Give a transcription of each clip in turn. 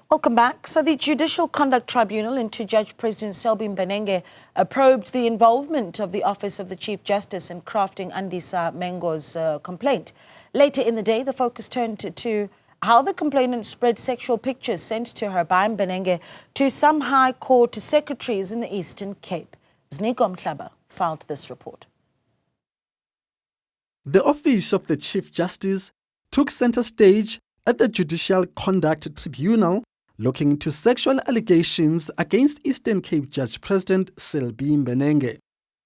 Welcome back. So the Judicial Conduct Tribunal into Judge President Selby Mbenenge probed the involvement of the Office of the Chief Justice in crafting Andiswa Mengo's complaint. Later in the day, the focus turned to how the complainant spread sexual pictures sent to her by Mbenenge to some High Court secretaries in the Eastern Cape. Ziniko Mhlaba filed this report. The Office of the Chief Justice took center stage at the Judicial Conduct Tribunal, looking into sexual allegations against Eastern Cape Judge President Selby Mbenenge.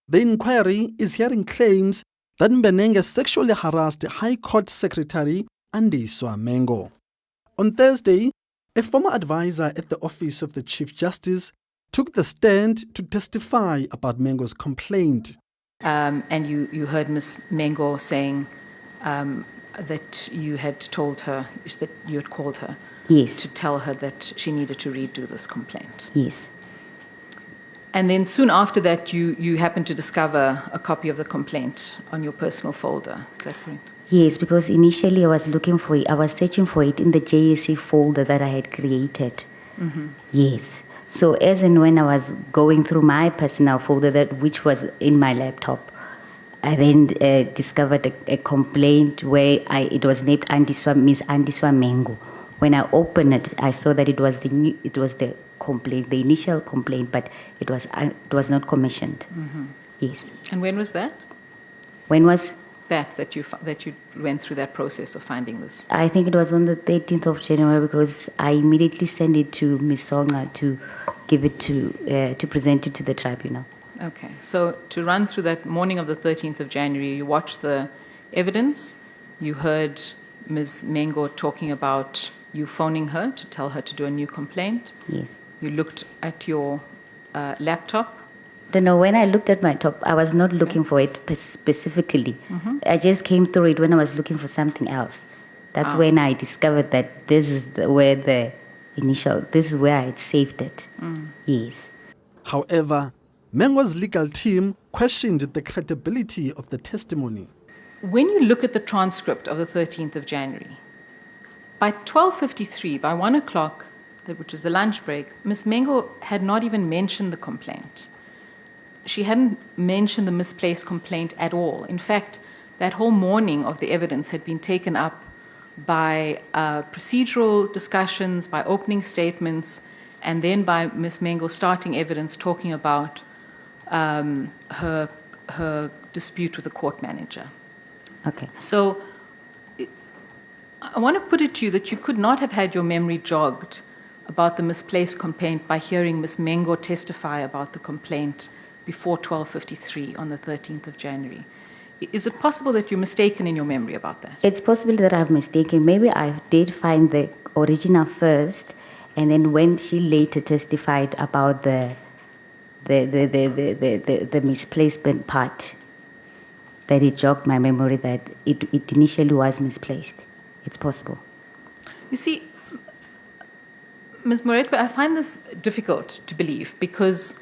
The inquiry is hearing claims that Mbenenge sexually harassed High Court Secretary Andiswa Mengo. On Thursday, a former advisor at the Office of the Chief Justice took the stand to testify about Mengo's complaint. And you heard Ms. Mengo saying that you had told her, that you had called her. Yes. To tell her that she needed to redo this complaint. Yes. And then soon after that, you happened to discover a copy of the complaint on your personal folder. Is that correct? Yes, because initially I was searching for it in the JSC folder that I had created. Mm-hmm. Yes. So as and when I was going through my personal folder, which was in my laptop, I then discovered a complaint where it was named Miss Andiswa Mengo. When I opened it, I saw that it was the complaint, the initial complaint, but it was not commissioned. Mm-hmm. Yes. And when was that? When was that you went through that process of finding this? I think it was on the 13th of January, because I immediately sent it to Ms. Songa to give it to present it to the tribunal. Okay, so to run through that morning of the 13th of January, you watched the evidence, you heard Ms. Mengo talking about you phoning her to tell her to do a new complaint. Yes. You looked at your laptop. No, when I looked at my top, I was not looking for it specifically. Mm-hmm. I just came through it when I was looking for something else. That's when I discovered that this is where I had saved it. Mm. Yes. However, Mengo's legal team questioned the credibility of the testimony. When you look at the transcript of the 13th of January, by 12:53, by 1 o'clock, which is the lunch break, Ms. Mengo had not even mentioned the complaint. She hadn't mentioned the misplaced complaint at all. In fact, that whole morning of the evidence had been taken up by procedural discussions, by opening statements, and then by Ms. Mengo starting evidence talking about her dispute with the court manager. Okay. So I want to put it to you that you could not have had your memory jogged about the misplaced complaint by hearing Ms. Mengo testify about the complaint before 12:53 on the 13th of January. Is it possible that you're mistaken in your memory about that? It's possible that I've mistaken. Maybe I did find the original first, and then when she later testified about the misplacement part, that it jogged my memory that it initially was misplaced. It's possible. You see, Ms. Moretwe, I find this difficult to believe because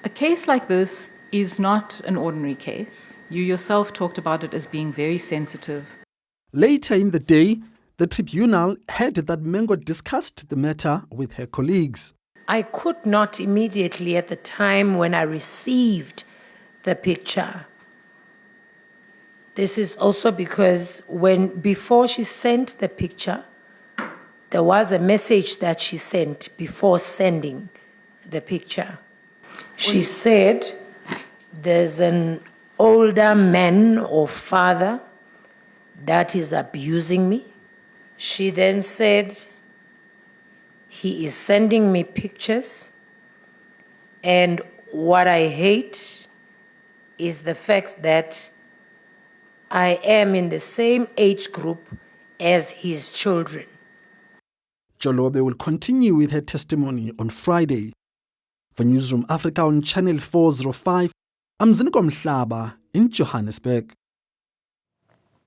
a case like this is not an ordinary case. You yourself talked about it as being very sensitive. Later in the day, the tribunal heard that Mengo discussed the matter with her colleagues. I could not immediately at the time when I received the picture. This is also because before she sent the picture, there was a message that she sent before sending the picture. She said, there's an older man or father that is abusing me. She then said, he is sending me pictures, and what I hate is the fact that I am in the same age group as his children. Jolobe will continue with her testimony on Friday. For Newzroom Afrika on Channel 405, I'm Ziniko Mhlaba in Johannesburg.